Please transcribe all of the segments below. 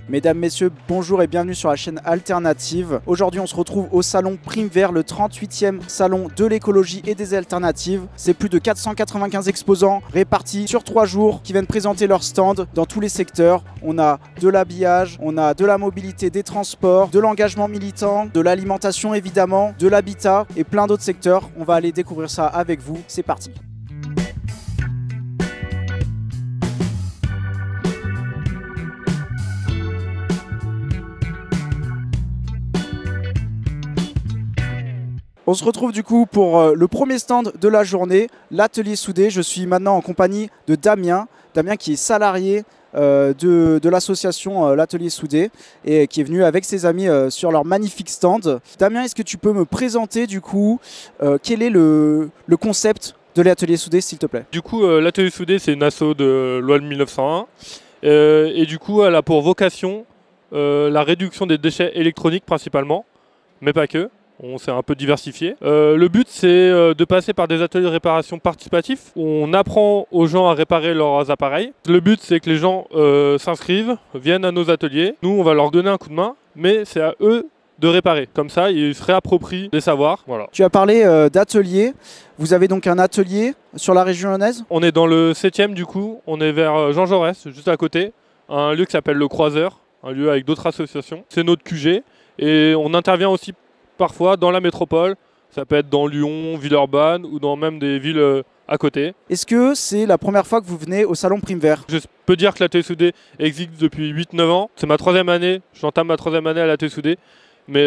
Mesdames, messieurs, bonjour et bienvenue sur la chaîne Alternative. Aujourd'hui, on se retrouve au salon Primevert, le 38e salon de l'écologie et des alternatives. C'est plus de 495 exposants répartis sur 3 jours qui viennent présenter leurs stands dans tous les secteurs. On a de l'habillage, on a de la mobilité, des transports, de l'engagement militant, de l'alimentation évidemment, de l'habitat et plein d'autres secteurs. On va aller découvrir ça avec vous. C'est parti. On se retrouve du coup pour le premier stand de la journée, l'atelier soudé. Je suis maintenant en compagnie de Damien. Damien qui est salarié de l'association l'atelier soudé et qui est venu avec ses amis sur leur magnifique stand. Damien, est-ce que tu peux me présenter du coup quel est le concept de l'atelier soudé s'il te plaît? Du coup, l'atelier soudé c'est une asso de loi de 1901 et du coup elle a pour vocation la réduction des déchets électroniques principalement, mais pas que. On s'est un peu diversifié. Le but, c'est de passer par des ateliers de réparation participatifs où on apprend aux gens à réparer leurs appareils. Le but, c'est que les gens s'inscrivent, viennent à nos ateliers. Nous, on va leur donner un coup de main, mais c'est à eux de réparer. Comme ça, ils se réapproprient des savoirs. Voilà. Tu as parlé d'atelier. Vous avez donc un atelier sur la région lyonnaise? On est dans le 7e, du coup. On est vers Jean Jaurès, juste à côté. Un lieu qui s'appelle Le Croiseur, un lieu avec d'autres associations. C'est notre QG. Et on intervient aussi parfois dans la métropole, ça peut être dans Lyon, Villeurbanne ou dans même des villes à côté. Est-ce que c'est la première fois que vous venez au salon Primevert? Je peux dire que l'atelier soudé existe depuis 8-9 ans. C'est ma 3e année, j'entame ma 3e année à l'atelier soudé. Mais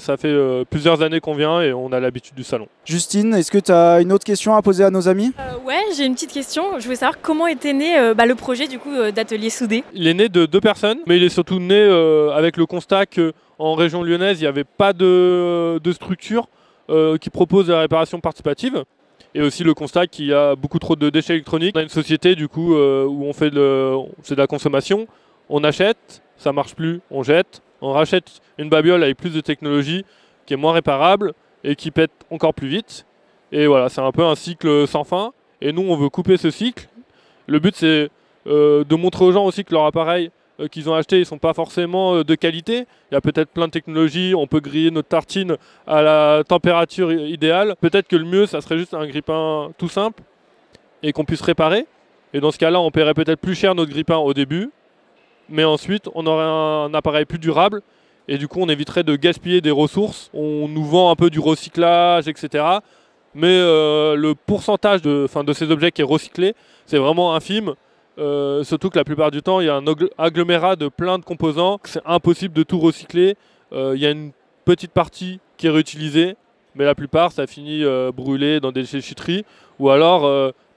ça fait plusieurs années qu'on vient et on a l'habitude du salon. Justine, est-ce que tu as une autre question à poser à nos amis? Ouais, j'ai une petite question. Je voulais savoir comment était né le projet du coup d'atelier soudé. Il est né de 2 personnes, mais il est surtout né avec le constat qu'en région lyonnaise, il n'y avait pas de structure qui propose la réparation participative. Et aussi le constat qu'il y a beaucoup trop de déchets électroniques. On a une société du coup où on fait c'est de la consommation. On achète, ça marche plus, on jette. On rachète une babiole avec plus de technologie qui est moins réparable et qui pète encore plus vite. Et voilà, c'est un peu un cycle sans fin. Et nous, on veut couper ce cycle. Le but, c'est de montrer aux gens aussi que leurs appareils qu'ils ont achetés ne sont pas forcément de qualité. Il y a peut-être plein de technologies. On peut griller notre tartine à la température idéale. Peut-être que le mieux, ça serait juste un grille-pain tout simple et qu'on puisse réparer. Et dans ce cas-là, on paierait peut-être plus cher notre grille-pain au début. Mais ensuite, on aurait un appareil plus durable et du coup, on éviterait de gaspiller des ressources. On nous vend un peu du recyclage, etc. Mais le pourcentage de ces objets qui est recyclé, c'est vraiment infime. Surtout que la plupart du temps, il y a un agglomérat de plein de composants. C'est impossible de tout recycler. Il y a une petite partie qui est réutilisée, mais la plupart, ça finit brûlé dans des déchetteries ou alors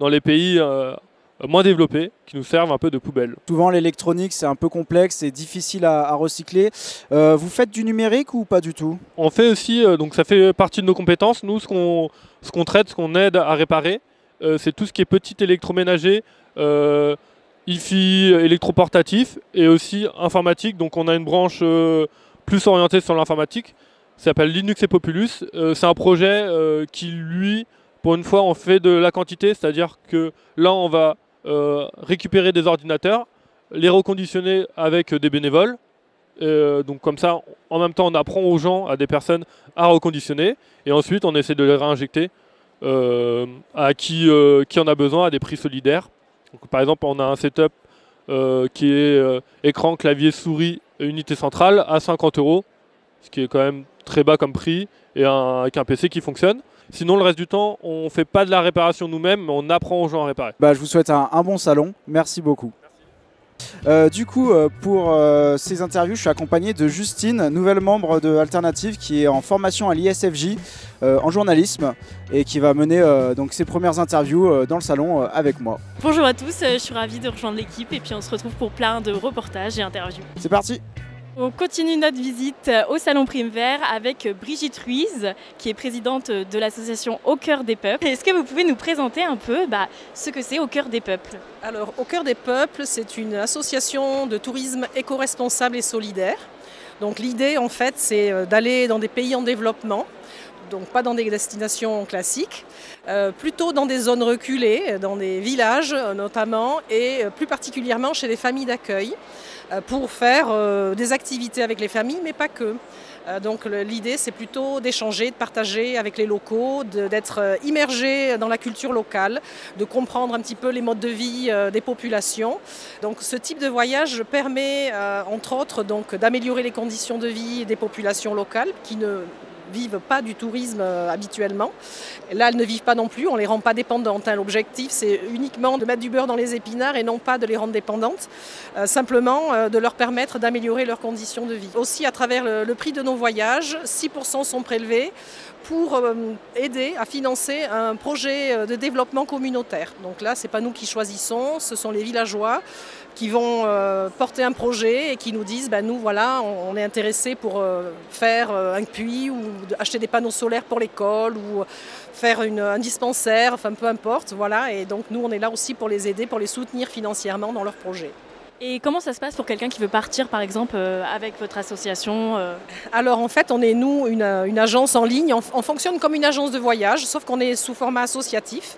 dans les pays moins développés qui nous servent un peu de poubelle. Souvent l'électronique c'est un peu complexe et difficile à recycler. Vous faites du numérique ou pas du tout? On fait aussi, donc ça fait partie de nos compétences. Nous, ce qu'on traite, ce qu'on aide à réparer, c'est tout ce qui est petit électroménager, hi-fi, électroportatif et aussi informatique. Donc on a une branche plus orientée sur l'informatique. Ça s'appelle Linux et Populus. C'est un projet qui, lui, pour une fois, on fait de la quantité, c'est-à-dire que là, on va récupérer des ordinateurs, les reconditionner avec des bénévoles. Donc comme ça, en même temps, on apprend aux gens, à des personnes, à reconditionner. Et ensuite, on essaie de les réinjecter à qui en a besoin, à des prix solidaires. Donc, par exemple, on a un setup qui est écran, clavier, souris, unité centrale à 50 €, ce qui est quand même très bas comme prix, et avec un PC qui fonctionne. Sinon, le reste du temps, on ne fait pas de la réparation nous-mêmes, mais on apprend aux gens à réparer. Je vous souhaite un bon salon. Merci beaucoup. Du coup, pour ces interviews, je suis accompagné de Justine, nouvelle membre de Alternative, qui est en formation à l'ISFJ en journalisme et qui va mener donc ses premières interviews dans le salon avec moi. Bonjour à tous, je suis ravie de rejoindre l'équipe et puis on se retrouve pour plein de reportages et interviews. C'est parti! On continue notre visite au Salon Primevert avec Brigitte Ruiz, qui est présidente de l'association Au Cœur des Peuples. Est-ce que vous pouvez nous présenter un peu ce que c'est Au Cœur des Peuples? Alors, Au Cœur des Peuples, c'est une association de tourisme éco-responsable et solidaire. Donc l'idée, en fait, c'est d'aller dans des pays en développement, donc pas dans des destinations classiques, plutôt dans des zones reculées, dans des villages notamment, et plus particulièrement chez les familles d'accueil, pour faire des activités avec les familles, mais pas que. Donc l'idée, c'est plutôt d'échanger, de partager avec les locaux, d'être immergé dans la culture locale, de comprendre un petit peu les modes de vie des populations. Donc ce type de voyage permet, entre autres, d'améliorer les conditions de vie des populations locales qui ne vivent pas du tourisme habituellement. Là, elles ne vivent pas non plus, on ne les rend pas dépendantes. L'objectif, c'est uniquement de mettre du beurre dans les épinards et non pas de les rendre dépendantes, simplement de leur permettre d'améliorer leurs conditions de vie. Aussi, à travers le prix de nos voyages, 6% sont prélevés pour aider à financer un projet de développement communautaire. Donc là, ce n'est pas nous qui choisissons, ce sont les villageois qui vont porter un projet et qui nous disent nous voilà, on est intéressés pour faire un puits ou acheter des panneaux solaires pour l'école ou faire un dispensaire, enfin peu importe, voilà. Et donc nous on est là aussi pour les aider, pour les soutenir financièrement dans leur projet. Et comment ça se passe pour quelqu'un qui veut partir par exemple avec votre association Alors en fait on est nous une agence en ligne, on fonctionne comme une agence de voyage, sauf qu'on est sous format associatif.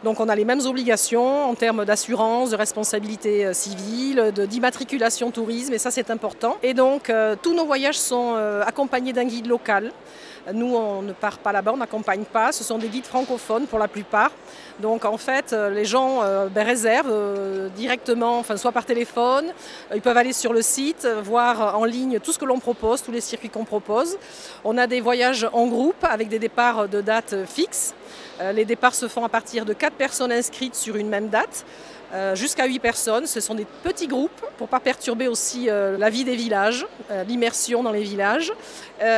Donc on a les mêmes obligations en termes d'assurance, de responsabilité civile, d'immatriculation tourisme, et ça c'est important. Et donc tous nos voyages sont accompagnés d'un guide local. Nous, on ne part pas là-bas, on n'accompagne pas. Ce sont des guides francophones pour la plupart. Donc en fait, les gens réservent directement, enfin, soit par téléphone, ils peuvent aller sur le site, voir en ligne tout ce que l'on propose, tous les circuits qu'on propose. On a des voyages en groupe avec des départs de dates fixes. Les départs se font à partir de 4 personnes inscrites sur une même date. Jusqu'à 8 personnes, ce sont des petits groupes pour ne pas perturber aussi la vie des villages, l'immersion dans les villages.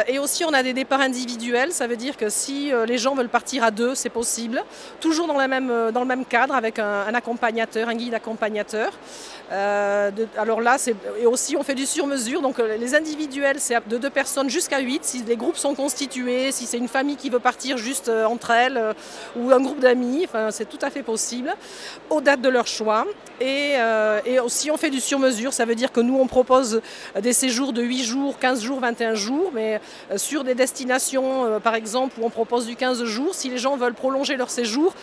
Et aussi on a des départs individuels, ça veut dire que si les gens veulent partir à 2, c'est possible, toujours dans le même cadre avec un accompagnateur, un guide accompagnateur. Alors là, et aussi on fait du sur-mesure, donc les individuels c'est de 2 personnes jusqu'à 8, si les groupes sont constitués, si c'est une famille qui veut partir juste entre elles ou un groupe d'amis, enfin, c'est tout à fait possible, aux dates de leur choix. Et aussi on fait du sur-mesure, ça veut dire que nous on propose des séjours de 8 jours, 15 jours, 21 jours, mais sur des destinations par exemple où on propose du 15 jours, si les gens veulent prolonger leur séjour,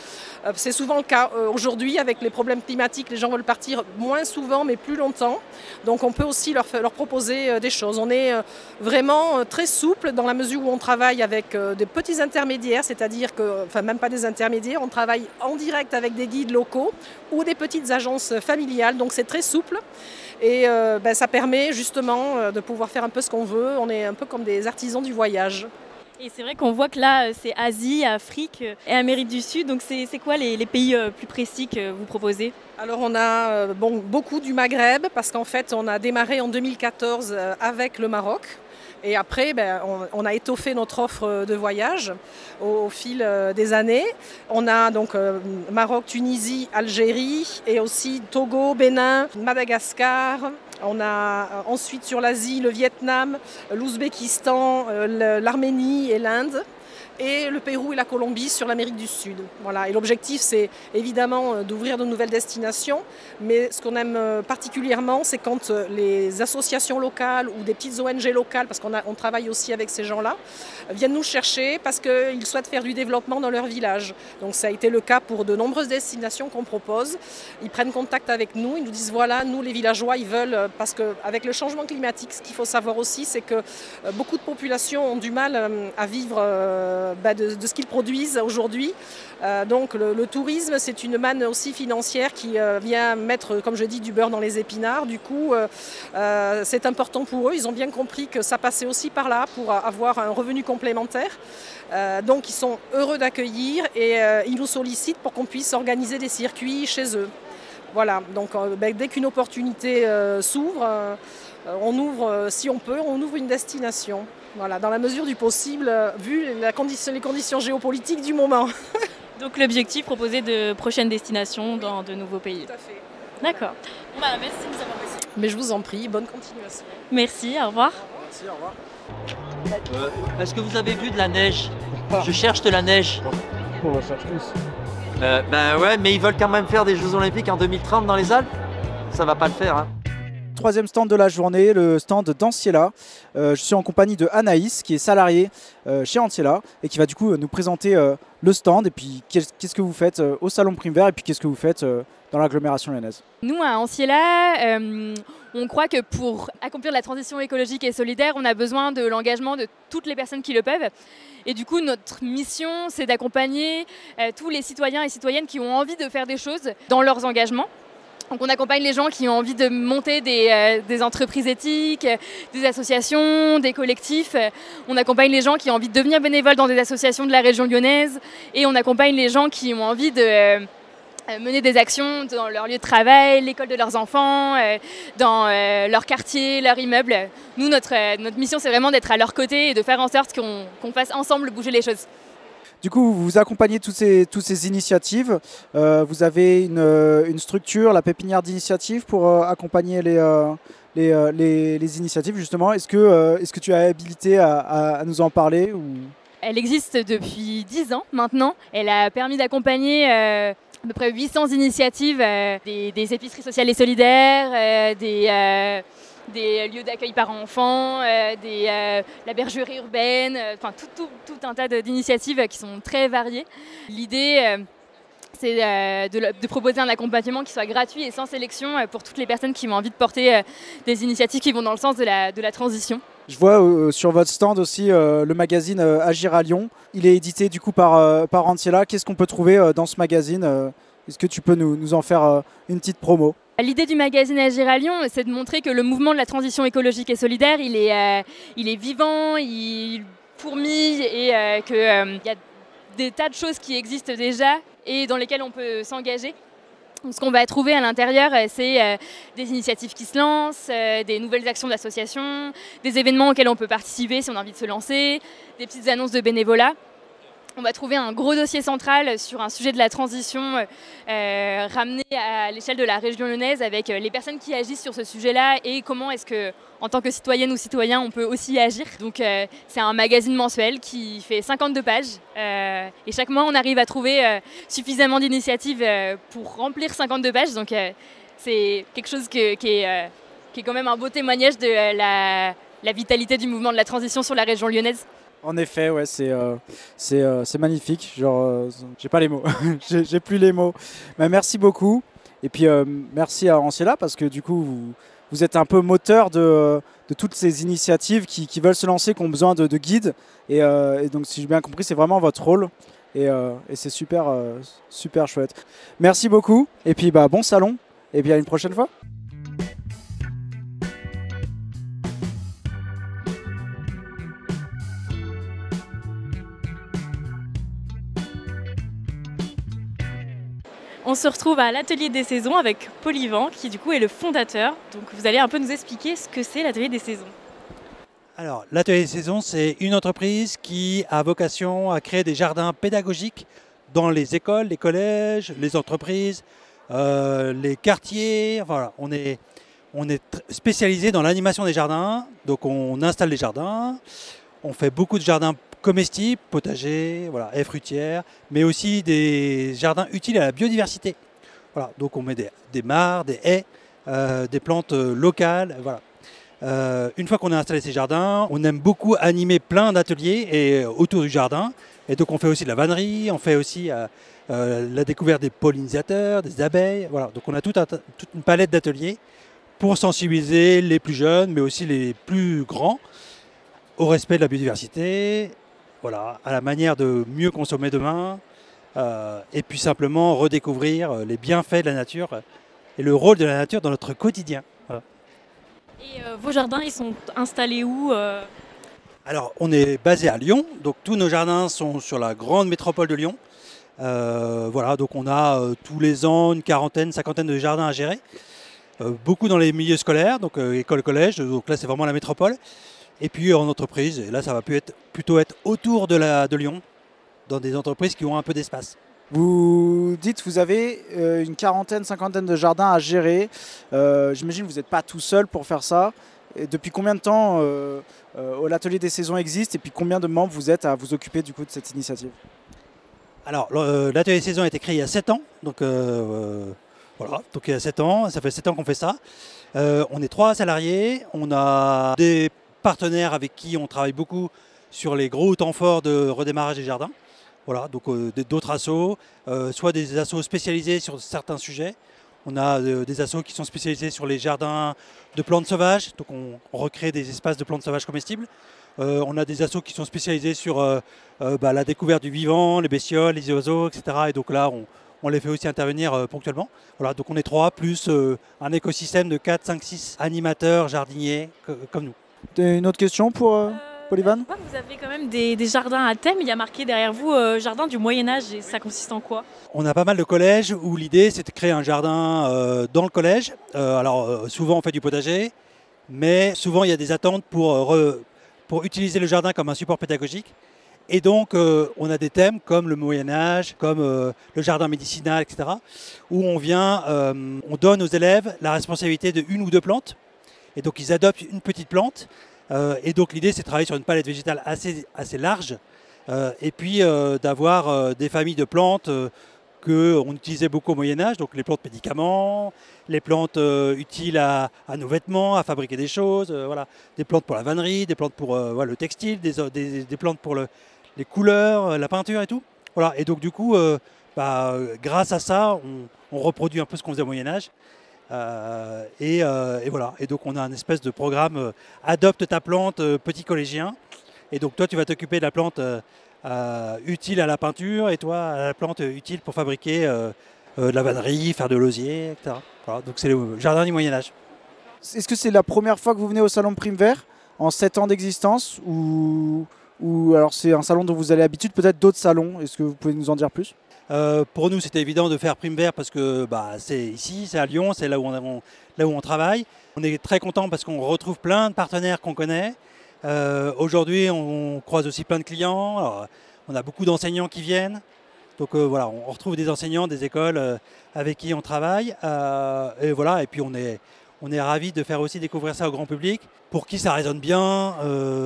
c'est souvent le cas aujourd'hui avec les problèmes climatiques, les gens veulent partir moins souvent mais plus longtemps, donc on peut aussi leur proposer des choses. On est vraiment très souple dans la mesure où on travaille avec des petits intermédiaires, c'est-à-dire que, enfin même pas des intermédiaires, on travaille en direct avec des guides locaux ou des petites agences familiales, donc c'est très souple et ça permet justement de pouvoir faire un peu ce qu'on veut. On est un peu comme des artisans du voyage. Et c'est vrai qu'on voit que là c'est Asie, Afrique et Amérique du Sud, donc c'est quoi les pays plus précis que vous proposez? Alors on a beaucoup du Maghreb parce qu'en fait on a démarré en 2014 avec le Maroc. Et après, on a étoffé notre offre de voyage au fil des années. On a donc Maroc, Tunisie, Algérie et aussi Togo, Bénin, Madagascar. On a ensuite sur l'Asie le Vietnam, l'Ouzbékistan, l'Arménie et l'Inde. Et le Pérou et la Colombie sur l'Amérique du Sud. Voilà. Et l'objectif, c'est évidemment d'ouvrir de nouvelles destinations, mais ce qu'on aime particulièrement, c'est quand les associations locales ou des petites ONG locales, parce qu'on travaille aussi avec ces gens-là, viennent nous chercher parce qu'ils souhaitent faire du développement dans leur village. Donc ça a été le cas pour de nombreuses destinations qu'on propose. Ils prennent contact avec nous, ils nous disent voilà, nous les villageois, ils veulent, parce qu'avec le changement climatique, ce qu'il faut savoir aussi, c'est que beaucoup de populations ont du mal à vivre de ce qu'ils produisent aujourd'hui. Donc le tourisme, c'est une manne aussi financière qui vient mettre, comme je dis, du beurre dans les épinards. Du coup, c'est important pour eux. Ils ont bien compris que ça passait aussi par là pour avoir un revenu complémentaire. Donc ils sont heureux d'accueillir et ils nous sollicitent pour qu'on puisse organiser des circuits chez eux. Voilà, donc dès qu'une opportunité s'ouvre, on ouvre, si on peut, on ouvre une destination. Voilà, dans la mesure du possible, vu les conditions géopolitiques du moment. Donc l'objectif, proposer de prochaines destinations dans de nouveaux pays. Tout à fait. D'accord. Merci de nous avoir reçus. Mais je vous en prie, bonne continuation. Merci, au revoir. Merci, au revoir. Est-ce que vous avez vu de la neige? Je cherche de la neige. On la cherche tous. Ouais, mais ils veulent quand même faire des Jeux Olympiques en 2030 dans les Alpes. Ça va pas le faire, hein. troisième stand de la journée, le stand d'Anciela. Je suis en compagnie de Anaïs, qui est salariée chez Anciela et qui va du coup nous présenter le stand et puis qu'est-ce que vous faites au Salon Primevert et puis qu'est-ce que vous faites dans l'agglomération lyonnaise. Nous, à Anciela, on croit que pour accomplir la transition écologique et solidaire, on a besoin de l'engagement de toutes les personnes qui le peuvent. Et du coup, notre mission, c'est d'accompagner tous les citoyens et citoyennes qui ont envie de faire des choses dans leurs engagements. Donc on accompagne les gens qui ont envie de monter des entreprises éthiques, des associations, des collectifs. On accompagne les gens qui ont envie de devenir bénévoles dans des associations de la région lyonnaise. Et on accompagne les gens qui ont envie de mener des actions dans leur lieu de travail, l'école de leurs enfants, dans leur quartier, leur immeuble. Nous, notre mission, c'est vraiment d'être à leur côté et de faire en sorte qu'on fasse ensemble bouger les choses. Du coup, vous accompagnez toutes ces initiatives. Vous avez une structure, la pépinière d'initiatives, pour accompagner les initiatives, justement. Est-ce que tu as habilité à nous en parler ou... Elle existe depuis 10 ans maintenant. Elle a permis d'accompagner à peu près 800 initiatives, des épiceries sociales et solidaires, des lieux d'accueil par enfants, la bergerie urbaine, enfin tout un tas d'initiatives qui sont très variées. L'idée, c'est de proposer un accompagnement qui soit gratuit et sans sélection pour toutes les personnes qui ont envie de porter des initiatives qui vont dans le sens de la transition. Je vois sur votre stand aussi le magazine Agir à Lyon. Il est édité du coup par Anciela. Qu'est-ce qu'on peut trouver dans ce magazine? Est-ce que tu peux nous en faire une petite promo? L'idée du magazine Agir à Lyon, c'est de montrer que le mouvement de la transition écologique et solidaire, il est vivant, il fourmille et qu'il y a des tas de choses qui existent déjà et dans lesquelles on peut s'engager. Ce qu'on va trouver à l'intérieur, c'est des initiatives qui se lancent, des nouvelles actions d'associations, des événements auxquels on peut participer si on a envie de se lancer, des petites annonces de bénévolat. On va trouver un gros dossier central sur un sujet de la transition ramené à l'échelle de la région lyonnaise avec les personnes qui agissent sur ce sujet-là et comment est-ce que, en tant que citoyenne ou citoyen, on peut aussi agir. Donc c'est un magazine mensuel qui fait 52 pages et chaque mois on arrive à trouver suffisamment d'initiatives pour remplir 52 pages. Donc c'est quelque chose qui est quand même un beau témoignage de la vitalité du mouvement de la transition sur la région lyonnaise. En effet, ouais, c'est magnifique. Genre, j'ai pas les mots, j'ai plus les mots. Mais merci beaucoup. Et puis merci à Anciela parce que du coup vous êtes un peu moteur de toutes ces initiatives qui veulent se lancer, qui ont besoin de guides. Et donc si j'ai bien compris, c'est vraiment votre rôle. Et c'est super chouette. Merci beaucoup. Et puis bon salon. Et puis à une prochaine fois. On se retrouve à l'Atelier des Saisons avec Polyvan qui du coup est le fondateur. Donc vous allez un peu nous expliquer ce que c'est l'Atelier des Saisons. Alors l'Atelier des Saisons, c'est une entreprise qui a vocation à créer des jardins pédagogiques dans les écoles, les collèges, les entreprises, les quartiers. Voilà, on est spécialisé dans l'animation des jardins. Donc on installe les jardins, on fait beaucoup de jardins comestibles, potagers, voilà, haies fruitières, mais aussi des jardins utiles à la biodiversité. Voilà, donc on met des mares, des haies, des plantes locales. Voilà. Une fois qu'on a installé ces jardins, on aime beaucoup animer plein d'ateliers autour du jardin. Et donc on fait aussi de la vannerie, on fait aussi la découverte des pollinisateurs, des abeilles. Voilà. Donc on a toute une palette d'ateliers pour sensibiliser les plus jeunes, mais aussi les plus grands, au respect de la biodiversité, voilà, à la manière de mieux consommer demain, et puis simplement redécouvrir les bienfaits de la nature et le rôle de la nature dans notre quotidien. Voilà. Et vos jardins, ils sont installés où Alors, on est basé à Lyon, donc tous nos jardins sont sur la grande métropole de Lyon. Voilà, donc on a tous les ans une quarantaine, cinquantaine de jardins à gérer. Beaucoup dans les milieux scolaires, donc école, collège, donc là c'est vraiment la métropole. Et puis en entreprise, et là ça va plutôt être autour de Lyon, dans des entreprises qui ont un peu d'espace. Vous dites que vous avez une quarantaine, cinquantaine de jardins à gérer. J'imagine que vous n'êtes pas tout seul pour faire ça. Et depuis combien de temps l'Atelier des Saisons existe et puis combien de membres vous êtes à vous occuper du coup de cette initiative? Alors l'Atelier des Saisons a été créé il y a 7 ans, donc Voilà, donc il y a 7 ans, ça fait 7 ans qu'on fait ça. On est 3 salariés, on a des partenaires avec qui on travaille beaucoup sur les gros temps forts de redémarrage des jardins. Voilà, donc d'autres assos, soit des assos spécialisés sur certains sujets. On a des assos qui sont spécialisés sur les jardins de plantes sauvages, donc on recrée des espaces de plantes sauvages comestibles. On a des assos qui sont spécialisés sur la découverte du vivant, les bestioles, les oiseaux, etc. Et donc là, on les fait aussi intervenir ponctuellement. Voilà, donc on est 3, plus un écosystème de 4, 5, 6 animateurs, jardiniers, comme nous. Une autre question pour Polyvan? Je vois que vous avez quand même des jardins à thème. Il y a marqué derrière vous jardin du Moyen-Âge. Et ça consiste en quoi? On a pas mal de collèges où l'idée c'est de créer un jardin dans le collège. Alors souvent on fait du potager, mais souvent il y a des attentes pour utiliser le jardin comme un support pédagogique. Et donc on a des thèmes comme le Moyen-Âge, comme le jardin médicinal, etc. Où on donne aux élèves la responsabilité de une ou deux plantes. Et donc ils adoptent une petite plante. Et donc l'idée c'est de travailler sur une palette végétale assez large. Et puis d'avoir des familles de plantes qu'on utilisait beaucoup au Moyen-Âge, donc les plantes médicaments, les plantes utiles à nos vêtements, à fabriquer des choses, voilà. Des plantes pour la vannerie, des plantes pour le textile, des plantes pour les couleurs, la peinture et tout. Voilà. Et donc du coup, grâce à ça, on reproduit un peu ce qu'on faisait au Moyen-Âge. Et voilà. Et donc on a une espèce de programme adopte ta plante petit collégien. Et donc toi tu vas t'occuper de la plante utile à la peinture et toi la plante utile pour fabriquer de la vannerie, faire de l'osier, etc. Voilà, donc c'est le jardin du Moyen-Âge. Est-ce que c'est la première fois que vous venez au Salon Prime Vert en 7 ans d'existence ou alors c'est un salon dont vous avez l'habitude, peut-être d'autres salons? Est-ce que vous pouvez nous en dire plus? Pour nous c'était évident de faire Prime Vert parce que c'est ici, c'est à Lyon, c'est là où on travaille. On est très content parce qu'on retrouve plein de partenaires qu'on connaît. Aujourd'hui, on croise aussi plein de clients. Alors, on a beaucoup d'enseignants qui viennent. Donc voilà, on retrouve des enseignants, des écoles avec qui on travaille. Et voilà, et puis on est ravis de faire aussi découvrir ça au grand public, pour qui ça résonne bien,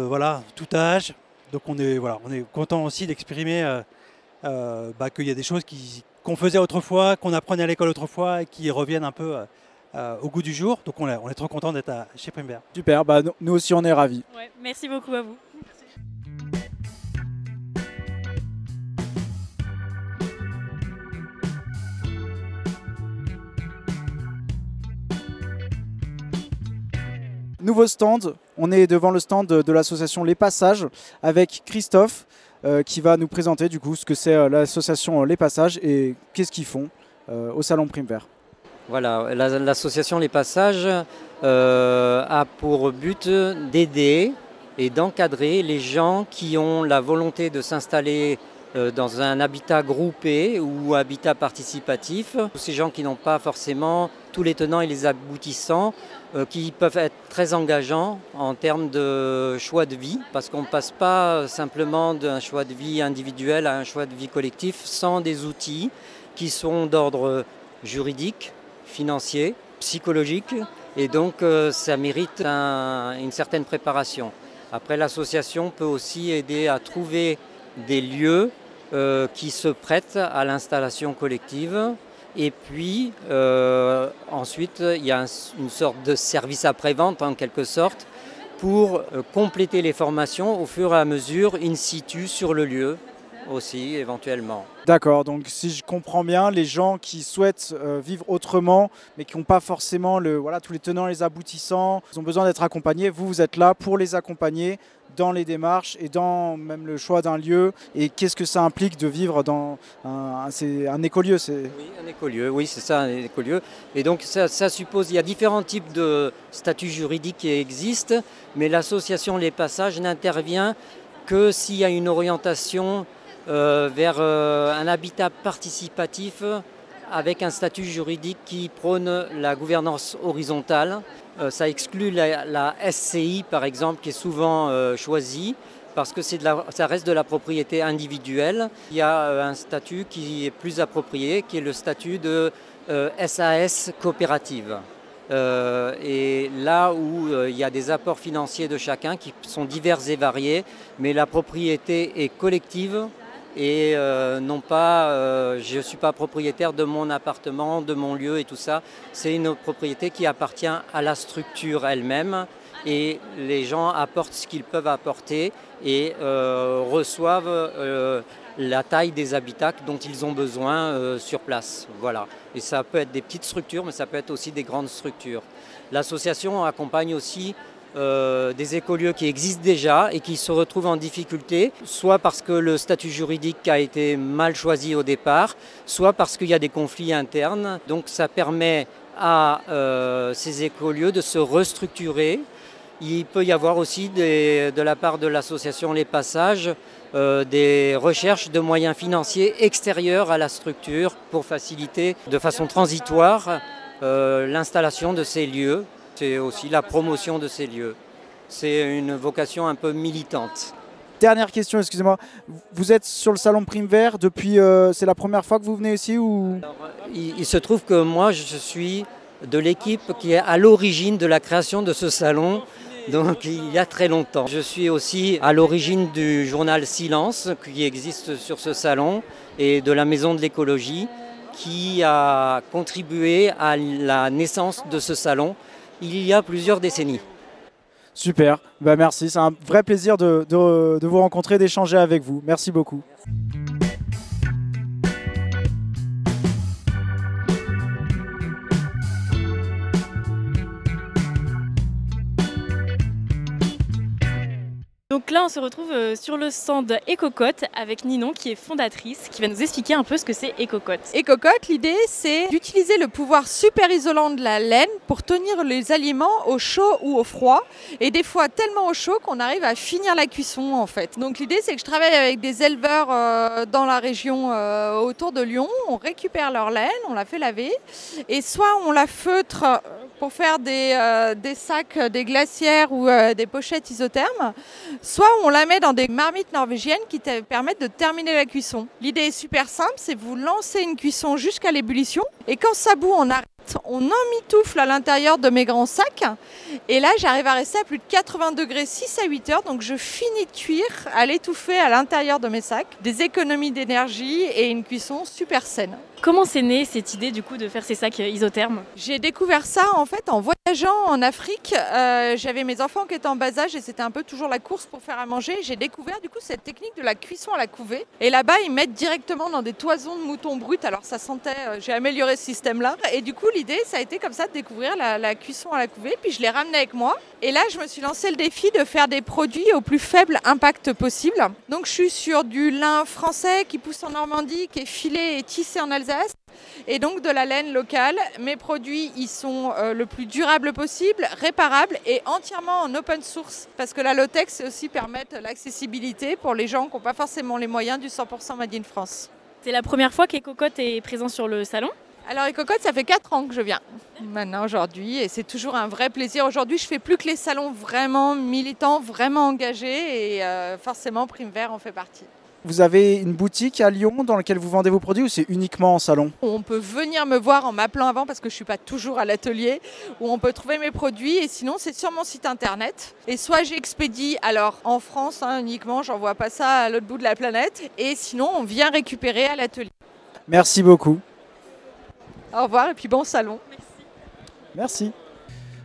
voilà, tout âge. Donc on est content aussi d'exprimer qu'il y a des choses qu'on faisait autrefois, qu'on apprenait à l'école autrefois et qui reviennent un peu au goût du jour. Donc on est trop content d'être chez Prime Vert. Super, nous aussi on est ravis. Ouais, merci beaucoup à vous. Nouveau stand, on est devant le stand de l'association Les Passages avec Christophe qui va nous présenter du coup ce que c'est l'association Les Passages et qu'est-ce qu'ils font au Salon Prime Vert. Voilà, l'association Les Passages a pour but d'aider et d'encadrer les gens qui ont la volonté de s'installer dans un habitat groupé ou habitat participatif. Ces gens qui n'ont pas forcément tous les tenants et les aboutissants, qui peuvent être très engageants en termes de choix de vie, parce qu'on ne passe pas simplement d'un choix de vie individuel à un choix de vie collectif sans des outils qui sont d'ordre juridique, financier, psychologique, et donc ça mérite une certaine préparation. Après, l'association peut aussi aider à trouver des lieux qui se prêtent à l'installation collective. Et puis ensuite, il y a une sorte de service après-vente en quelque sorte pour compléter les formations au fur et à mesure in situ sur le lieu aussi éventuellement. D'accord, donc si je comprends bien, les gens qui souhaitent vivre autrement mais qui n'ont pas forcément tous les tenants et les aboutissants, ils ont besoin d'être accompagnés, vous êtes là pour les accompagner dans les démarches et dans même le choix d'un lieu. Et qu'est-ce que ça implique de vivre dans un écolieu? Oui, un écolieu, oui, c'est ça, un écolieu. Et donc ça suppose, il y a différents types de statuts juridiques qui existent, mais l'association Les Passages n'intervient que s'il y a une orientation vers un habitat participatif avec un statut juridique qui prône la gouvernance horizontale. Ça exclut la SCI par exemple qui est souvent choisie parce que ça reste de la propriété individuelle. Il y a un statut qui est plus approprié qui est le statut de SAS coopérative. Et là où il y a des apports financiers de chacun qui sont divers et variés, mais la propriété est collective et non pas je ne suis pas propriétaire de mon appartement, de mon lieu et tout ça. C'est une propriété qui appartient à la structure elle-même et les gens apportent ce qu'ils peuvent apporter et reçoivent la taille des habitacles dont ils ont besoin sur place. Voilà. Et ça peut être des petites structures, mais ça peut être aussi des grandes structures. L'association accompagne aussi des écolieux qui existent déjà et qui se retrouvent en difficulté, soit parce que le statut juridique a été mal choisi au départ, soit parce qu'il y a des conflits internes. Donc ça permet à ces écolieux de se restructurer. Il peut y avoir aussi de la part de l'association Les Passages des recherches de moyens financiers extérieurs à la structure pour faciliter de façon transitoire l'installation de ces lieux. C'est aussi la promotion de ces lieux. C'est une vocation un peu militante. Dernière question, excusez-moi. Vous êtes sur le salon Primevert depuis... c'est la première fois que vous venez ici ou... Alors, il se trouve que moi, je suis de l'équipe qui est à l'origine de la création de ce salon, donc il y a très longtemps. Je suis aussi à l'origine du journal Silence qui existe sur ce salon et de la Maison de l'écologie qui a contribué à la naissance de ce salon il y a plusieurs décennies. Super, bah merci, c'est un vrai plaisir de vous rencontrer, d'échanger avec vous. Merci beaucoup. Donc là, on se retrouve sur le stand Ecocote avec Ninon qui est fondatrice, qui va nous expliquer un peu ce que c'est Ecocote. Ecocote, l'idée c'est d'utiliser le pouvoir super isolant de la laine pour tenir les aliments au chaud ou au froid, et des fois tellement au chaud qu'on arrive à finir la cuisson en fait. Donc l'idée c'est que je travaille avec des éleveurs dans la région autour de Lyon, on récupère leur laine, on la fait laver, et soit on la feutre pour faire des sacs, des glacières ou des pochettes isothermes, soit on la met dans des marmites norvégiennes qui permettent de terminer la cuisson. L'idée est super simple, c'est vous lancez une cuisson jusqu'à l'ébullition et quand ça bout, on arrête, on emmitoufle à l'intérieur de mes grands sacs et là j'arrive à rester à plus de 80 degrés 6 à 8 heures, donc je finis de cuire à l'étouffer à l'intérieur de mes sacs, des économies d'énergie et une cuisson super saine. Comment c'est né cette idée du coup de faire ces sacs isothermes? J'ai découvert ça en fait en voyageant en Afrique. J'avais mes enfants qui étaient en bas âge et c'était un peu toujours la course pour faire à manger. J'ai découvert du coup cette technique de la cuisson à la couvée. Et là-bas ils mettent directement dans des toisons de moutons bruts. Alors ça sentait, j'ai amélioré ce système-là. Et du coup l'idée ça a été comme ça de découvrir la cuisson à la couvée. Puis je l'ai ramené avec moi. Et là je me suis lancé le défi de faire des produits au plus faible impact possible. Donc je suis sur du lin français qui pousse en Normandie, qui est filé et tissé en Alsace. Et donc de la laine locale. Mes produits ils sont le plus durable possible, réparables et entièrement en open source. Parce que la low-tech c'est aussi permettre l'accessibilité pour les gens qui n'ont pas forcément les moyens du 100% Made in France. C'est la première fois qu'Ecocote est présent sur le salon? Alors Ecocote, ça fait 4 ans que je viens maintenant aujourd'hui et c'est toujours un vrai plaisir. Aujourd'hui, je fais plus que les salons vraiment militants, vraiment engagés et forcément Primevert en fait partie. Vous avez une boutique à Lyon dans laquelle vous vendez vos produits ou c'est uniquement en salon? On peut venir me voir en m'appelant avant parce que je ne suis pas toujours à l'atelier où on peut trouver mes produits et sinon c'est sur mon site internet. Et soit j'expédie alors en France uniquement, j'envoie pas ça à l'autre bout de la planète et sinon on vient récupérer à l'atelier. Merci beaucoup. Au revoir et puis bon salon. Merci.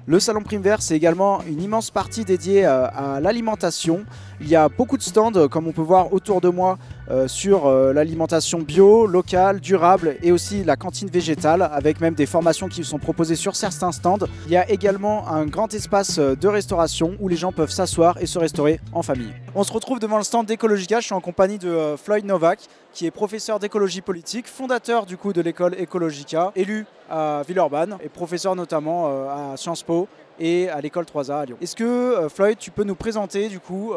Le salon Primevert, c'est également une immense partie dédiée à l'alimentation. Il y a beaucoup de stands, comme on peut voir autour de moi, sur l'alimentation bio, locale, durable et aussi la cantine végétale, avec même des formations qui sont proposées sur certains stands. Il y a également un grand espace de restauration où les gens peuvent s'asseoir et se restaurer en famille. On se retrouve devant le stand d'Ecologica. Je suis en compagnie de Floyd Novak, qui est professeur d'écologie politique, fondateur du coup de l'école Ecologica, élu à Villeurbanne et professeur notamment à Sciences Po et à l'école 3A à Lyon. Est-ce que Floyd, tu peux nous présenter du coup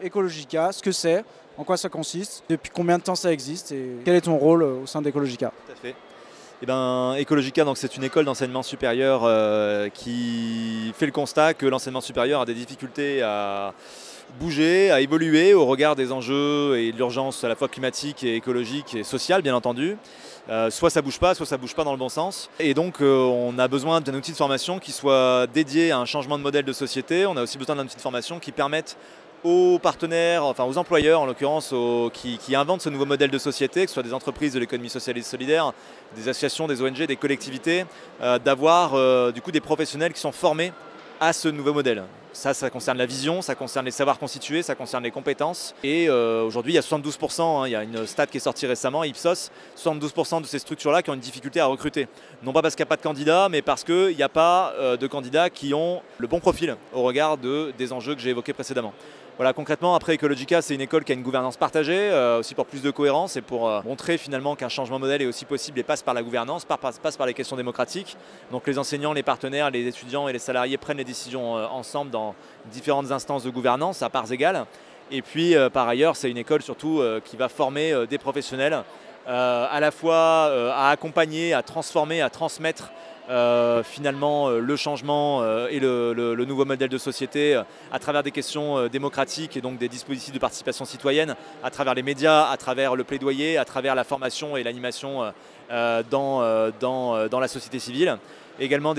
Ecologica, ce que c'est, en quoi ça consiste, depuis combien de temps ça existe et quel est ton rôle au sein d'Ecologica? Tout à fait. Eh ben, Ecologica, c'est une école d'enseignement supérieur qui fait le constat que l'enseignement supérieur a des difficultés à bouger, à évoluer au regard des enjeux et de l'urgence à la fois climatique et écologique et sociale bien entendu. Soit ça bouge pas dans le bon sens. Et donc on a besoin d'un outil de formation qui soit dédié à un changement de modèle de société. On a aussi besoin d'un outil de formation qui permette aux partenaires, enfin aux employeurs en l'occurrence, qui inventent ce nouveau modèle de société, que ce soit des entreprises de l'économie sociale et solidaire, des associations, des ONG, des collectivités, d'avoir du coup des professionnels qui sont formés à ce nouveau modèle. Ça concerne la vision, ça concerne les savoirs constitués, ça concerne les compétences. Et aujourd'hui, il y a 72%, il y a une stat qui est sortie récemment, Ipsos, 72% de ces structures-là qui ont une difficulté à recruter. Non pas parce qu'il n'y a pas de candidats, mais parce qu'il n'y a pas de candidats qui ont le bon profil au regard des enjeux que j'ai évoqués précédemment. Voilà, concrètement, après Ecologica, c'est une école qui a une gouvernance partagée, aussi pour plus de cohérence et pour montrer finalement qu'un changement modèle est aussi possible et passe par la gouvernance, passe par les questions démocratiques. Donc les enseignants, les partenaires, les étudiants et les salariés prennent les décisions ensemble dans différentes instances de gouvernance à parts égales. Et puis par ailleurs, c'est une école surtout qui va former des professionnels à la fois à accompagner, à transformer, à transmettre finalement le changement et le nouveau modèle de société à travers des questions démocratiques et donc des dispositifs de participation citoyenne, à travers les médias, à travers le plaidoyer, à travers la formation et l'animation dans la société civile. Également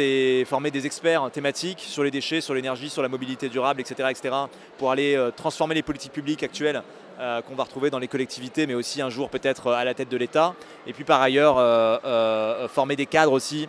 former des experts thématiques sur les déchets, sur l'énergie, sur la mobilité durable, etc. pour aller transformer les politiques publiques actuelles qu'on va retrouver dans les collectivités, mais aussi un jour peut-être à la tête de l'État. Et puis par ailleurs, former des cadres aussi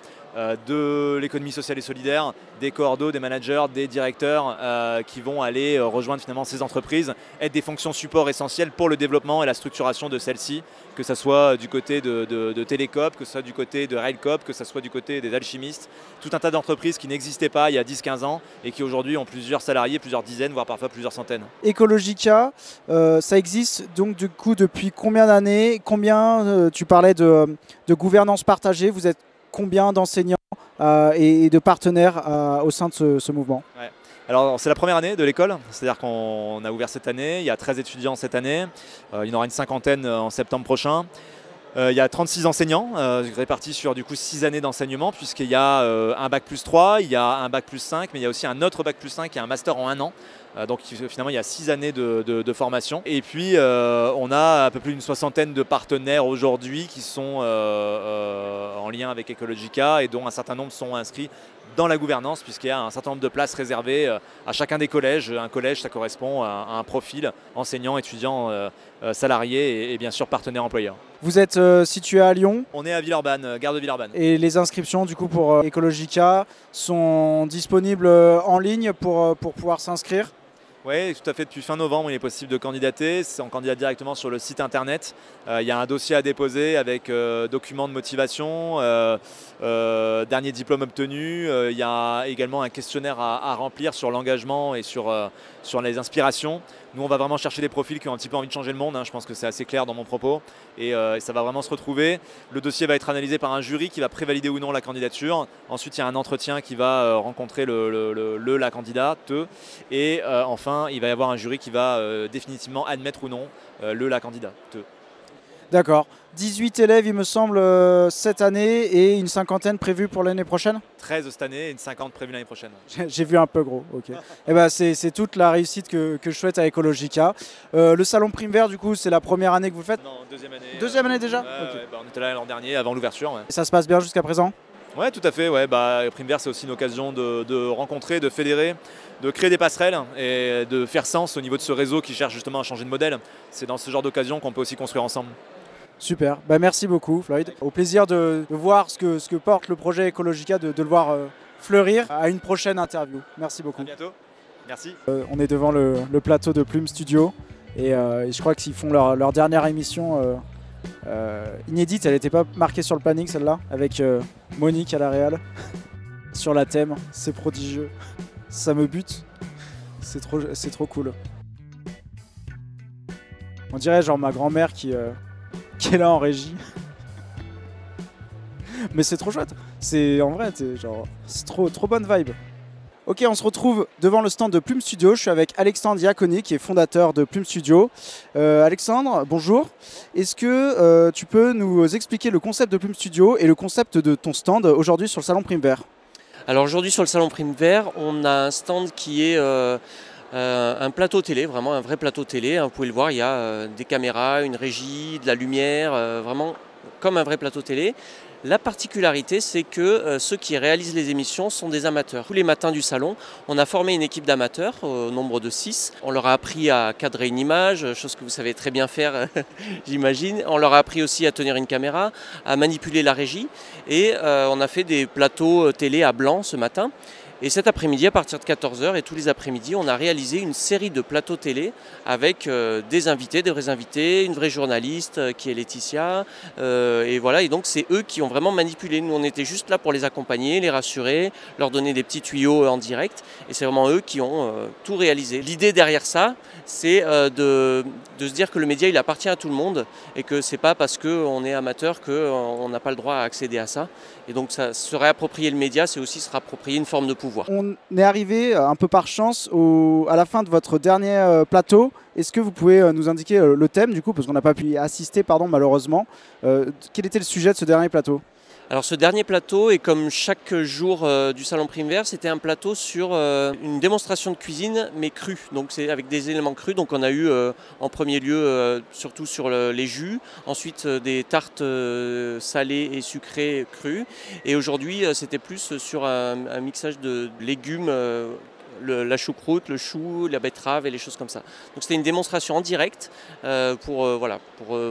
de l'économie sociale et solidaire, des coordos, des managers, des directeurs qui vont aller rejoindre finalement ces entreprises, être des fonctions support essentielles pour le développement et la structuration de celles-ci, que ce soit du côté de Télécoop, que ce soit du côté de Railcoop, que ce soit du côté des alchimistes, tout un tas d'entreprises qui n'existaient pas il y a 10-15 ans et qui aujourd'hui ont plusieurs salariés, plusieurs dizaines, voire parfois plusieurs centaines. Ecologica, ça existe donc du coup depuis combien d'années? Combien, tu parlais de gouvernance partagée, vous êtes combien d'enseignants et de partenaires au sein de ce mouvement? Ouais. Alors c'est la première année de l'école, c'est-à-dire qu'on a ouvert cette année, il y a 13 étudiants cette année, il y en aura une cinquantaine en septembre prochain. Il y a 36 enseignants répartis sur du coup 6 années d'enseignement, puisqu'il y a un bac plus 3, il y a un bac plus 5, mais il y a aussi un autre bac plus 5 et un master en 1 an. Donc finalement il y a 6 années de formation. Et puis on a un peu plus d'une soixantaine de partenaires aujourd'hui qui sont en lien avec Ecologica et dont un certain nombre sont inscrits dans la gouvernance, puisqu'il y a un certain nombre de places réservées à chacun des collèges. Un collège, ça correspond à un profil enseignant, étudiant, salarié et bien sûr partenaire employeur. Vous êtes situé à Lyon? On est à Villeurbanne, gare de Villeurbanne. Et les inscriptions du coup pour Ecologica sont disponibles en ligne pour pouvoir s'inscrire? Oui, tout à fait. Depuis fin novembre, il est possible de candidater. On candidate directement sur le site internet. Il y a un dossier à déposer avec documents de motivation, dernier diplôme obtenu. Il y a également un questionnaire à remplir sur l'engagement et sur les inspirations. Nous, on va vraiment chercher des profils qui ont un petit peu envie de changer le monde. Je pense que c'est assez clair dans mon propos. Et ça va vraiment se retrouver. Le dossier va être analysé par un jury qui va prévalider ou non la candidature. Ensuite, il y a un entretien qui va rencontrer la candidate. Et enfin, il va y avoir un jury qui va définitivement admettre ou non la candidate. D'accord. 18 élèves, il me semble, cette année et une cinquantaine prévue pour l'année prochaine? 13 cette année et une 50 prévue l'année prochaine. J'ai vu un peu gros, ok. Et ben, c'est toute la réussite que je souhaite à Ecologica. Le salon Prime Vert, du coup, c'est la première année que vous le faites? Non, deuxième année. Deuxième année déjà? Ouais, okay. On était là l'an dernier, avant l'ouverture. Ouais. Et ça se passe bien jusqu'à présent? Oui, tout à fait. Ouais, Prime Vert, c'est aussi une occasion de rencontrer, de fédérer, de créer des passerelles et de faire sens au niveau de ce réseau qui cherche justement à changer de modèle. C'est dans ce genre d'occasion qu'on peut aussi construire ensemble. Super, merci beaucoup Floyd. Au plaisir de voir ce que porte le projet Ecologica, de le voir fleurir. À une prochaine interview. Merci beaucoup. À bientôt. Merci. On est devant le plateau de Plume Studio et je crois qu'ils font leur dernière émission inédite. Elle n'était pas marquée sur le planning celle-là, avec Monique à la réal sur la thème. C'est prodigieux. Ça me bute. C'est trop cool. On dirait genre ma grand-mère qui est là en régie. Mais c'est trop chouette. C'est en vrai, c'est trop bonne vibe. Ok, on se retrouve devant le stand de Plume Studio. Je suis avec Alexandre Diaconi qui est fondateur de Plume Studio. Alexandre, bonjour. Est-ce que tu peux nous expliquer le concept de Plume Studio et le concept de ton stand aujourd'hui sur le salon Prime Vert? Alors aujourd'hui sur le salon Prime Vert, on a un stand qui est un plateau télé, vraiment un vrai plateau télé. Vous pouvez le voir, il y a des caméras, une régie, de la lumière, vraiment comme un vrai plateau télé. La particularité, c'est que ceux qui réalisent les émissions sont des amateurs. Tous les matins du salon, on a formé une équipe d'amateurs, au nombre de 6. On leur a appris à cadrer une image, chose que vous savez très bien faire, j'imagine. On leur a appris aussi à tenir une caméra, à manipuler la régie. Et on a fait des plateaux télé à blanc ce matin. Et cet après-midi, à partir de 14h et tous les après-midi, on a réalisé une série de plateaux télé avec des invités, des vrais invités, une vraie journaliste qui est Laetitia. Et voilà, et donc c'est eux qui ont vraiment manipulé. Nous, on était juste là pour les accompagner, les rassurer, leur donner des petits tuyaux en direct. Et c'est vraiment eux qui ont tout réalisé. L'idée derrière ça, c'est de se dire que le média, il appartient à tout le monde et que c'est pas parce qu'on est amateur qu'on n'a pas le droit à accéder à ça. Et donc ça, se réapproprier le média, c'est aussi se réapproprier une forme de pouvoir. On est arrivé un peu par chance à la fin de votre dernier plateau. Est-ce que vous pouvez nous indiquer le thème du coup, parce qu'on n'a pas pu y assister malheureusement. Quel était le sujet de ce dernier plateau ? Alors ce dernier plateau, et comme chaque jour du Salon Primevert, c'était un plateau sur une démonstration de cuisine, mais crue. Donc c'est avec des éléments crus. Donc on a eu en premier lieu surtout sur les jus, ensuite des tartes salées et sucrées crues. Et aujourd'hui c'était plus sur un mixage de légumes. La choucroute, le chou, la betterave et les choses comme ça. Donc c'était une démonstration en direct pour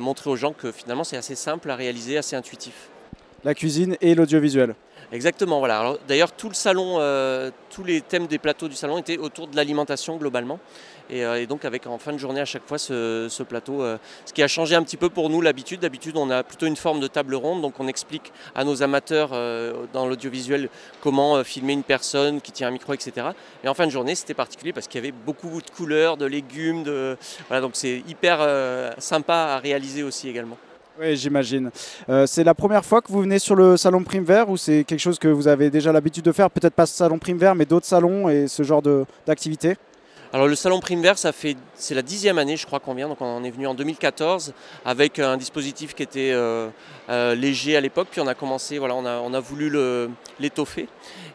montrer aux gens que finalement c'est assez simple à réaliser, assez intuitif. La cuisine et l'audiovisuel. Exactement, voilà. D'ailleurs, tout le salon, tous les thèmes des plateaux du salon étaient autour de l'alimentation globalement. Et donc avec en fin de journée à chaque fois ce plateau, ce qui a changé un petit peu pour nous l'habitude. D'habitude, on a plutôt une forme de table ronde, donc on explique à nos amateurs dans l'audiovisuel comment filmer une personne qui tient un micro, etc. Et en fin de journée, c'était particulier parce qu'il y avait beaucoup de couleurs, de légumes, voilà, donc c'est hyper sympa à réaliser aussi également. Oui, j'imagine. C'est la première fois que vous venez sur le Salon Primevert ou c'est quelque chose que vous avez déjà l'habitude de faire? Peut-être pas ce Salon Primevert, mais d'autres salons et ce genre d'activités? Alors le Salon Primevert, c'est la 10e année je crois qu'on vient, donc on est venu en 2014 avec un dispositif qui était léger à l'époque, puis on a commencé, voilà, on a voulu l'étoffer.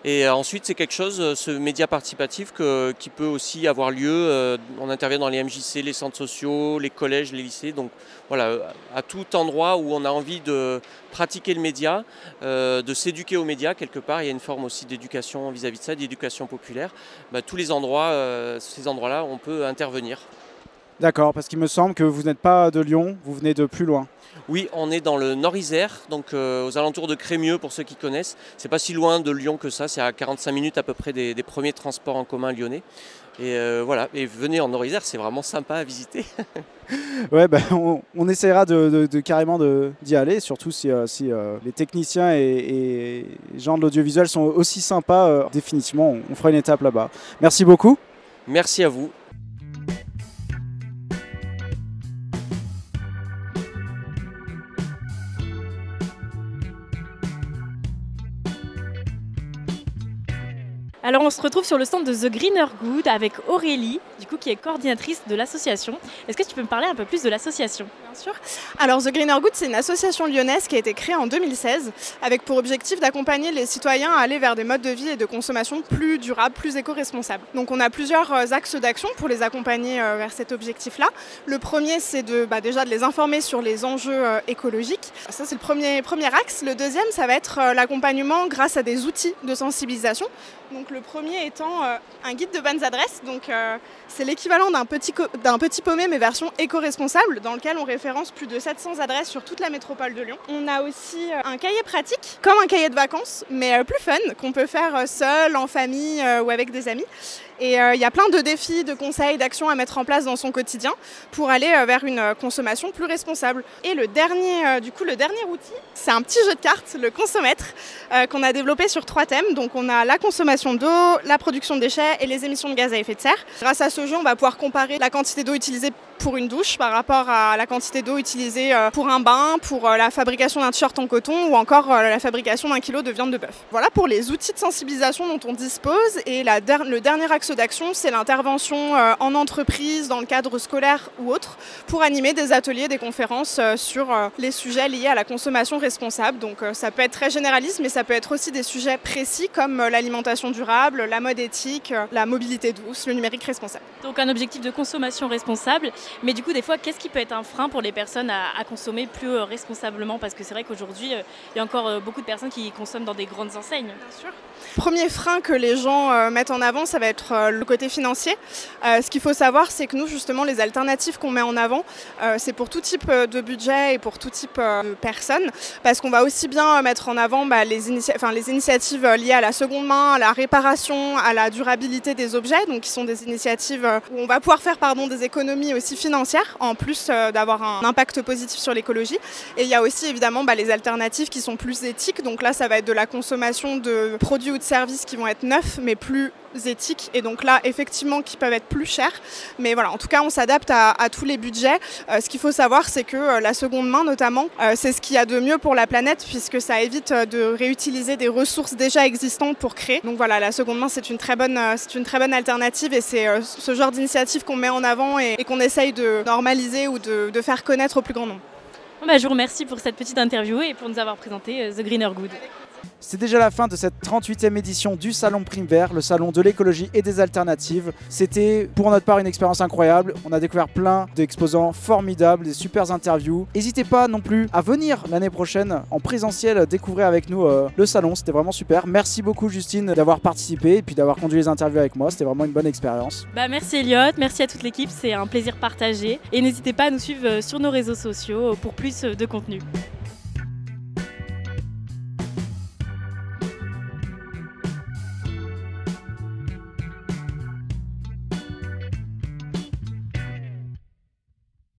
Et ensuite c'est quelque chose, ce média participatif qui peut aussi avoir lieu, on intervient dans les MJC, les centres sociaux, les collèges, les lycées, donc voilà, à tout endroit où on a envie de pratiquer le média, de s'éduquer aux médias quelque part, il y a une forme aussi d'éducation vis-à-vis de ça, d'éducation populaire, tous les endroits, ces endroits-là, on peut intervenir. D'accord, parce qu'il me semble que vous n'êtes pas de Lyon, vous venez de plus loin. Oui, on est dans le Nord-Isère, donc aux alentours de Crémieux pour ceux qui connaissent. C'est pas si loin de Lyon que ça, c'est à 45 minutes à peu près des premiers transports en commun lyonnais. Et voilà, et venez en Nord-Isère, c'est vraiment sympa à visiter. Ouais, on essaiera carrément d'y aller, surtout si les techniciens et les gens de l'audiovisuel sont aussi sympas. Définitivement, on fera une étape là-bas. Merci beaucoup. Merci à vous. Alors on se retrouve sur le stand de The Greener Good avec Aurélie, du coup qui est coordinatrice de l'association. Est-ce que tu peux me parler un peu plus de l'association? Bien sûr. Alors The Greener Good, c'est une association lyonnaise qui a été créée en 2016 avec pour objectif d'accompagner les citoyens à aller vers des modes de vie et de consommation plus durables, plus éco-responsables. Donc on a plusieurs axes d'action pour les accompagner vers cet objectif-là. Le premier, c'est déjà de les informer sur les enjeux écologiques. Ça, c'est le premier axe. Le deuxième, ça va être l'accompagnement grâce à des outils de sensibilisation. Donc le premier étant un guide de bonnes adresses, donc c'est l'équivalent d'un petit paumé mais version éco-responsable dans lequel on référence plus de 700 adresses sur toute la métropole de Lyon. On a aussi un cahier pratique, comme un cahier de vacances, mais plus fun, qu'on peut faire seul, en famille ou avec des amis. Et il y a plein de défis, de conseils, d'actions à mettre en place dans son quotidien pour aller vers une consommation plus responsable. Et le dernier outil, c'est un petit jeu de cartes, le Consomètre, qu'on a développé sur 3 thèmes. Donc on a la consommation d'eau, la production de déchets et les émissions de gaz à effet de serre. Grâce à ce jeu, on va pouvoir comparer la quantité d'eau utilisée pour une douche par rapport à la quantité d'eau utilisée pour un bain, pour la fabrication d'un t-shirt en coton ou encore la fabrication d'un kilo de viande de bœuf. Voilà pour les outils de sensibilisation dont on dispose. Et le dernier axe d'action, c'est l'intervention en entreprise, dans le cadre scolaire ou autre, pour animer des ateliers, des conférences sur les sujets liés à la consommation responsable. Donc ça peut être très généraliste, mais ça peut être aussi des sujets précis comme l'alimentation durable, la mode éthique, la mobilité douce, le numérique responsable. Donc un objectif de consommation responsable. Mais du coup, des fois, qu'est-ce qui peut être un frein pour les personnes à consommer plus responsablement? Parce que c'est vrai qu'aujourd'hui, il y a encore beaucoup de personnes qui consomment dans des grandes enseignes. Bien sûr. Premier frein que les gens mettent en avant, ça va être le côté financier. Ce qu'il faut savoir, c'est que nous, justement, les alternatives qu'on met en avant, c'est pour tout type de budget et pour tout type de personnes, parce qu'on va aussi bien mettre en avant les initiatives liées à la seconde main, à la réparation, à la durabilité des objets, donc qui sont des initiatives où on va pouvoir faire des économies aussi financières, en plus d'avoir un impact positif sur l'écologie. Et il y a aussi évidemment les alternatives qui sont plus éthiques, donc là ça va être de la consommation de produits ou de services qui vont être neufs mais plus éthiques, et donc là effectivement qui peuvent être plus chers, mais voilà, en tout cas on s'adapte à tous les budgets. Ce qu'il faut savoir, c'est que la seconde main notamment, c'est ce qu'il y a de mieux pour la planète, puisque ça évite de réutiliser des ressources déjà existantes pour créer. Donc voilà, la seconde main c'est une très bonne alternative, et c'est ce genre d'initiative qu'on met en avant et qu'on essaye de normaliser ou de faire connaître au plus grand nombre. Je vous remercie pour cette petite interview et pour nous avoir présenté The Greener Good. C'est déjà la fin de cette 38e édition du Salon Prime Vert, le salon de l'écologie et des alternatives. C'était pour notre part une expérience incroyable. On a découvert plein d'exposants formidables, des super interviews. N'hésitez pas non plus à venir l'année prochaine en présentiel découvrir avec nous le salon. C'était vraiment super. Merci beaucoup Justine d'avoir participé et puis d'avoir conduit les interviews avec moi. C'était vraiment une bonne expérience. Merci Elliot, merci à toute l'équipe, c'est un plaisir partagé. Et n'hésitez pas à nous suivre sur nos réseaux sociaux pour plus de contenu.